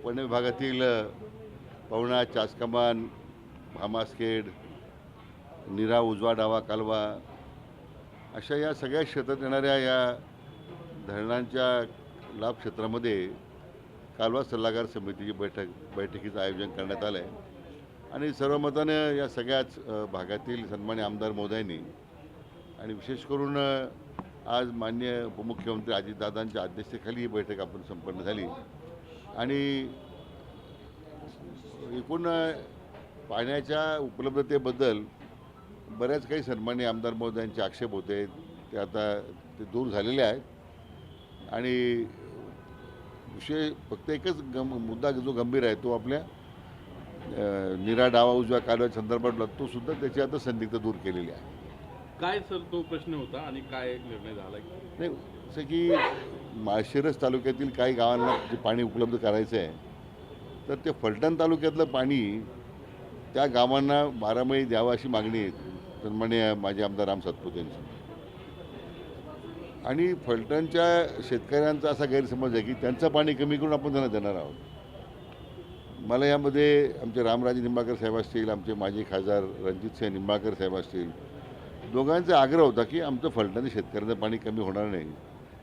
पुणे विभागातील पवना, चासकमान, भामासखेड, नीरा, उजवा डावा कालवा अशा या सगळ्या क्षेत्रात येणाऱ्या या धरणांच्या लाभ क्षेत्रामध्ये कालवा सल्लागार समितीची बैठकीचं आयोजन करण्यात आलं आहे आणि सर्वमतानं या सगळ्याच भागातील सन्मान्य आमदार महोदयांनी आणि विशेष करून आज माननीय उपमुख्यमंत्री अजितदादांच्या अध्यक्षतेखाली ही बैठक आपण संपन्न झाली आणि एकूण पाण्याच्या उपलब्धतेबद्दल बऱ्याच काही सन्मान्य आमदार महोदयांचे आक्षेप होते ते आता ते दूर झालेले आहेत आणि विषय फक्त एकच मुद्दा जो गंभीर आहे तो आपल्या नीरा डावा उजव्या कालव्या संदर्भातला तो सुद्धा त्याची आता संदिग्ध दूर केलेली आहे. काय सर तो प्रश्न होता आणि काय एक निर्णय झाला? नाही, जसं की माळशिरस तालुक्यातील काही गावांना जे पाणी उपलब्ध करायचं आहे तर ते फलटण तालुक्यातलं पाणी त्या गावांना 12 महिने द्यावं अशी मागणी आहे सन्माननीय माजी आमदार राम सातपुते यांची. आणि फलटणच्या शेतकऱ्यांचा असा गैरसमज आहे की त्यांचं पाणी कमी करून आपण त्यांना देणार आहोत. मला यामध्ये आमचे रामराजे निंबाळकर साहेब असतील, आमचे माजी खासदार रणजितसिंह निंबाळकर साहेब असतील, दोघांचा आग्रह होता की आमचं फलटणच्या शेतकऱ्यांचं पाणी कमी होणार नाही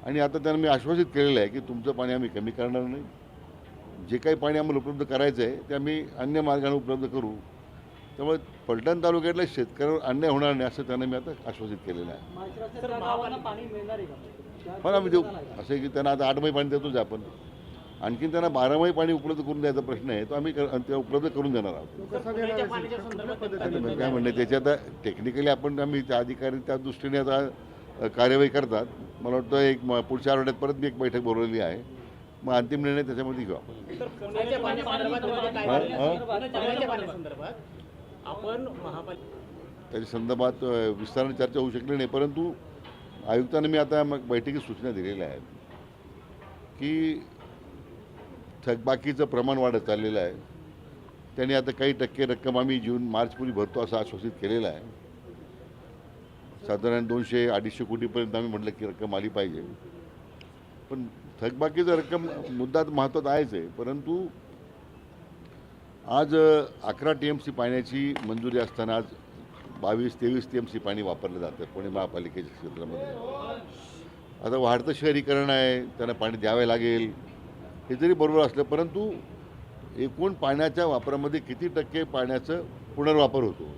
आणि आता त्यांना मी आश्वासित केलेलं आहे की तुमचं पाणी आम्ही कमी करणार नाही. जे काही पाणी आम्हाला उपलब्ध करायचं आहे ते आम्ही अन्य मार्गाने उपलब्ध करू. त्यामुळे फलटण तालुक्यातल्या शेतकऱ्यावर अन्याय होणार नाही असं त्यांना मी आता आश्वासित केलेलं आहे. पण आम्ही देऊ असं की त्यांना आता 8 महिने पाणी देतोच आपण, आणखीन त्यांना 12 महिने पाणी उपलब्ध करून द्यायचा प्रश्न आहे तो आम्ही ते उपलब्ध करून देणार आहोत. काय म्हणणे त्याची आता टेक्निकली आम्ही त्या अधिकारी त्या दृष्टीने आता कार्यवाही करतात. मला वाटतं एक पुढच्या आठवड्यात परत मी एक बैठक बोलवलेली आहे, मग अंतिम निर्णय त्याच्यामध्ये घेऊ आपण. त्याच्या संदर्भात विस्ताराने चर्चा होऊ शकली नाही, परंतु आयुक्तांनी मी आता मग बैठकीत सूचना दिलेल्या आहेत की थकबाकीचं प्रमाण वाढत चाललेलं आहे. त्यांनी आता काही टक्के रक्कम आम्ही मार्चपूर्वी भरतो असं आश्वासित केलेलं आहे. साधारण 200-250 कोटीपर्यंत आम्ही म्हटलं की रक्कम आली पाहिजे. पण थकबाकीचं रक्कम मुद्दा महत्त्वाचा आहेच आहे, परंतु आज 11 TMC पाण्याची मंजुरी असताना आज 22-23 TMC पाणी वापरलं जातं पुणे महापालिकेच्या क्षेत्रामध्ये. आता वाढतं शहरीकरण आहे, त्यांना पाणी द्यावे लागेल हे जरी बरोबर असलं, परंतु एकूण पाण्याच्या वापरामध्ये किती टक्के पाण्याचं पुनर्वापर होतो.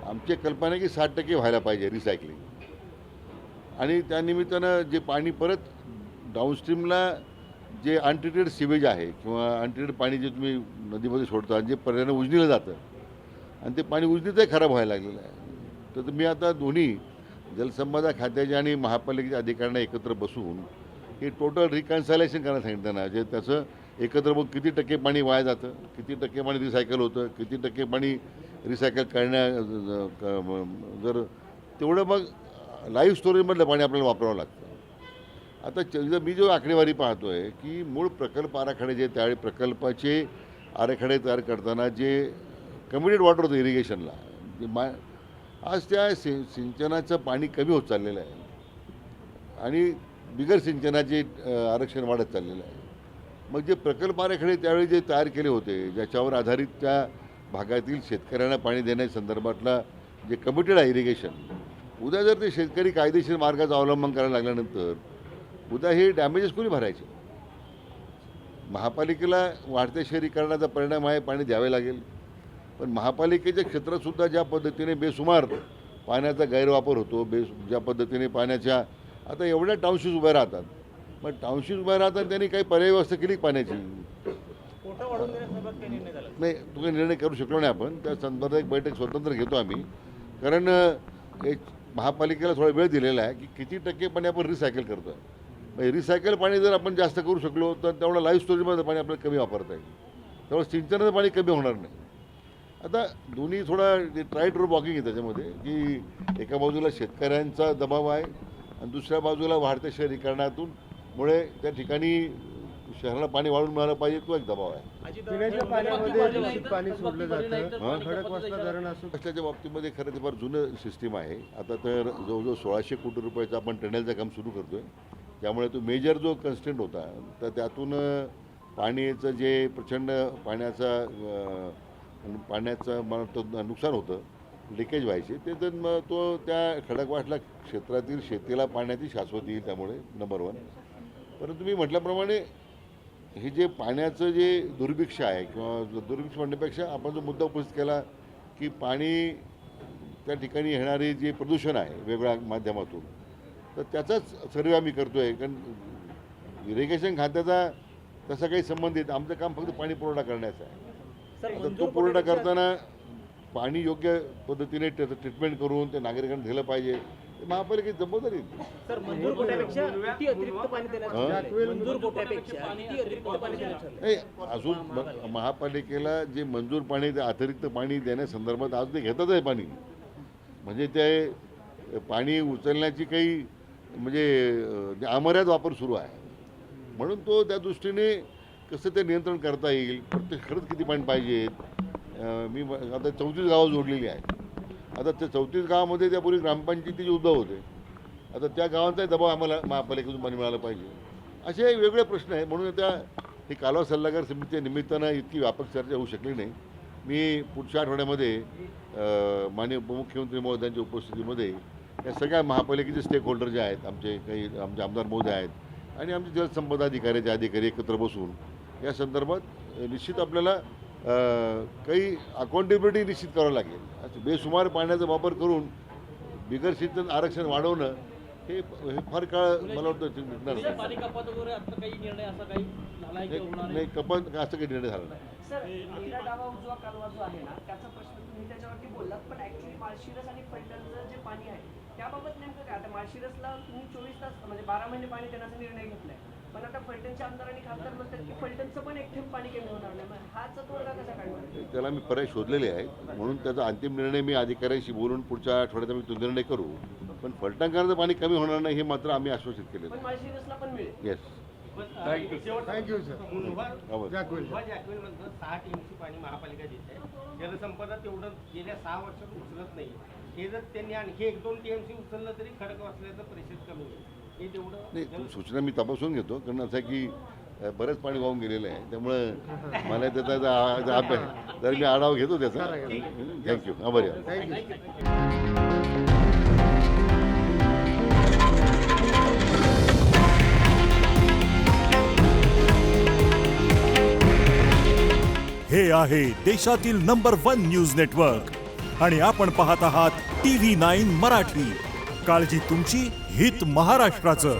आमची कल्पना आहे की 60% व्हायला पाहिजे रिसायकलिंग. आणि त्यानिमित्तानं जे पाणी परत डाऊनस्ट्रीमला जे अनट्रीटेड सिवेज आहे किंवा अनट्रीटेड पाणी जे तुम्ही नदीमध्ये सोडता जे पर्यायानं उजनीलं जातं आणि ते पाणी उजनीतही खराब व्हायला लागलेलं आहे. तर मी आता दोन्ही जलसंपदा खात्याच्या आणि महापालिकेच्या अधिकाऱ्यांना एकत्र बसून हे टोटल रिकन्सायलेशन करायला सांगितलं त्यांना, जे त्याचं एकत्र बघून किती टक्के पाणी वाया जातं, किती टक्के पाणी रिसायकल होतं, किती टक्के पाणी रिसायकल जर तेवढं मग लाईफ स्टोरेजमधलं पाणी आपल्याला वापरावं लागतं. आता मी जो आकडेवारी पाहतो आहे की मूळ प्रकल्प आराखडे जे त्यावेळी प्रकल्पाचे आराखडे तयार करताना जे कमिटेड वॉटर होतं इरिगेशनला, आज त्या सिंचनाचं पाणी कमी होत चाललेलं आहे आणि बिगर सिंचनाचे आरक्षण वाढत चाललेलं आहे. मग जे प्रकल्प आराखडे त्यावेळी जे तयार केले होते ज्याच्यावर आधारित त्या भागातील शेतकऱ्यांना पाणी देण्याच्या संदर्भातला जे कमिटेड आहे इरिगेशन, उद्या जर ते शेतकरी कायदेशीर मार्गाचं अवलंबन करायला लागल्यानंतर उद्या हे डॅमेजेस कोणी भरायचे. महापालिकेला वाढत्या शहरीकरणाचा परिणाम आहे, पाणी द्यावे लागेल, पण महापालिकेच्या क्षेत्रातसुद्धा ज्या पद्धतीने बेसुमार पाण्याचा गैरवापर होतो, ज्या पद्धतीने पाण्याच्या आता एवढ्या टाउनशिप्स उभ्या राहतात, मग टाउनशिप्स उभ्या राहतात त्यांनी काही पर्याय व्यवस्था केली पाण्याची नाही. तुम्ही निर्णय करू शकलो नाही आपण, त्या संदर्भात एक बैठक स्वतंत्र घेतो आम्ही, कारण एक महापालिकेला थोडा वेळ दिलेला आहे की किती टक्के पाणी आपण रिसायकल करतो आहे. रिसायकल पाणी जर आपण जास्त करू शकलो तर तेवढं लाईफ स्टोरेजमध्ये पाणी आपल्याला कमी वापरता येईल, तेवढं सिंचनाचं पाणी कमी होणार नाही. आता दोन्ही थोडा ट्राय टू वॉकिंग आहे त्याच्यामध्ये की एका बाजूला शेतकऱ्यांचा दबाव आहे आणि दुसऱ्या बाजूला वाढत्या शहरीकरणातून मुळे त्या ठिकाणी शहराला पाणी वाढून मिळालं पाहिजे तो एक दबाव आहे. पिण्याच्या पाण्यामध्ये दूषित पाणी सोडलं जातं. खडकवासला धरण असो त्याच्या बाबतीमध्ये खरं ते फार जुनं सिस्टीम आहे. आता तर जवळजवळ 1600 कोटी रुपयाचं आपण टनेलचं काम सुरू करतो आहे, त्यामुळे तो मेजर जो कन्स्टंट होता तर त्यातून पाण्याचं जे प्रचंड पाण्याचं मला तो नुकसान होतं, लिकेज व्हायचे, ते तर मग तो त्या खडकवासला क्षेत्रातील शेतीला पाण्याची शाश्वती येईल, त्यामुळे नंबर 1. परंतु मी म्हटल्याप्रमाणे हे जे पाण्याचं जे दुर्भिक्ष आहे, किंवा दुर्भिक्ष म्हणण्यापेक्षा आपण जो मुद्दा उपस्थित केला की पाणी त्या ठिकाणी येणारे जे प्रदूषण आहे वेगवेगळ्या माध्यमातून, तर त्याचाच सर्वे आम्ही करतो आहे. कारण इरिगेशन खात्याचा तसा काही संबंधित, आमचं काम फक्त पाणी पुरवठा करण्याचं आहे. आता तो पुरवठा करताना पाणी योग्य पद्धतीने त्याचं ट्रीटमेंट करून ते नागरिकांना दिलं पाहिजे, ते महापालिकेची जबाबदारी आहे. सर, मंजूर कोट्यापेक्षा किती अतिरिक्त पाणी देण्यात मंजूर कोट्यापेक्षा किती अतिरिक्त पाणी देण्यात आलं? नाही, अजून महापालिकेला जे मंजूर पाणी, ते अतिरिक्त पाणी देण्यासंदर्भात आज ते घेतच आहे पाणी. म्हणजे ते पाणी उचलण्याची काही म्हणजे अमर्याद वापर सुरू आहे. म्हणून तो त्या दृष्टीने कसं ते नियंत्रण करता येईल, प्रत्येक खरंच किती पाणी पाहिजेत. मी आता 34 गावं जोडलेली आहेत. आता त्या 34 गावामध्ये त्यापूर्वी ग्रामपंचायतीचे उद्भव होते. आता त्या गावांचाही दबाव आम्हाला महापालिकेतून पाणी मिळालं पाहिजे, असे वेगवेगळे प्रश्न आहेत. म्हणून त्या ही कालवा सल्लागार समितीच्या निमित्तानं इतकी व्यापक चर्चा होऊ शकली नाही. मी पुढच्या आठवड्यामध्ये माननीय उपमुख्यमंत्री महोदयांच्या उपस्थितीमध्ये या सगळ्या महापालिकेचे स्टेक होल्डर जे आहेत, आमचे आमदार महोदय आहेत आणि आमचे जलसंपदा अधिकारी एकत्र बसून या संदर्भात निश्चित आपल्याला काही अकाउंटेबिलिटी निश्चित करावं लागेल. बेसुमार पाण्याचा वापर करून बिगर सिंचन आरक्षण वाढवणं हे फार काळ मला वाटतं निघणार पाणी कपात वगैरे आता काही निर्णय असा काही झाला आहे की होणार आहे? नाही, कपात असं काही निर्णय झाला नाही. सर, पहिला डावा उजवा कालवा जो आहे ना, त्याचा प्रश्न तुम्ही त्याच्यावरती बोललात, पण ऍक्च्युली माळशिरस आणि फलटणचं जे पाणी आहे त्याबाबत नेमकं काय? आता माळशिरसला तुम्ही 24 तास म्हणजे 12 महिने पाणी देण्याचा निर्णय घेतलाय, पण आता फलटणच्या आमदार आणि खासदार म्हणतात की फलटणचं पण एक थेंब पाणी कमी होणार नाही. मग हाच तोडगा कसा काढणार? त्याला मी पर्याय शोधलेले आहेत, म्हणून त्याचा अंतिम निर्णय मी अधिकाऱ्यांशी बोलून पुढच्या आठवड्यात आम्ही तो निर्णय करू. पण फलटणकरांचं पाणी कमी होणार नाही हे मात्र आम्ही आश्वासित केलेलं पण माळशिरसला पण मिळेल. Yes. Thank you sir. Jackwell. 6 TMC पाणी महापालिका देते. जलसंपदा तेवढं गेल्या 6 वर्षात उचलत नाही. हे जर त्यांनी आणखी 1-2 टीएमसी उचललं तरी खडकवासल्याचं प्रेशर कमी होईल. हे तेवढं नाही, सूचना मी तपासून घेतो, कारण असं आहे की बरंच पाणी वाहून गेलेलं आहे, त्यामुळं मला त्याचा अभ्यास तर मी आढावा घेतो त्याचा. थँक्यू. आभारी आहे. थँक्यू. हे आहे देशातील नंबर 1 न्यूज नेटवर्क आणि आपण पाहत आहात TV9 मराठी. काळजी तुमची, हित महाराष्ट्राचं.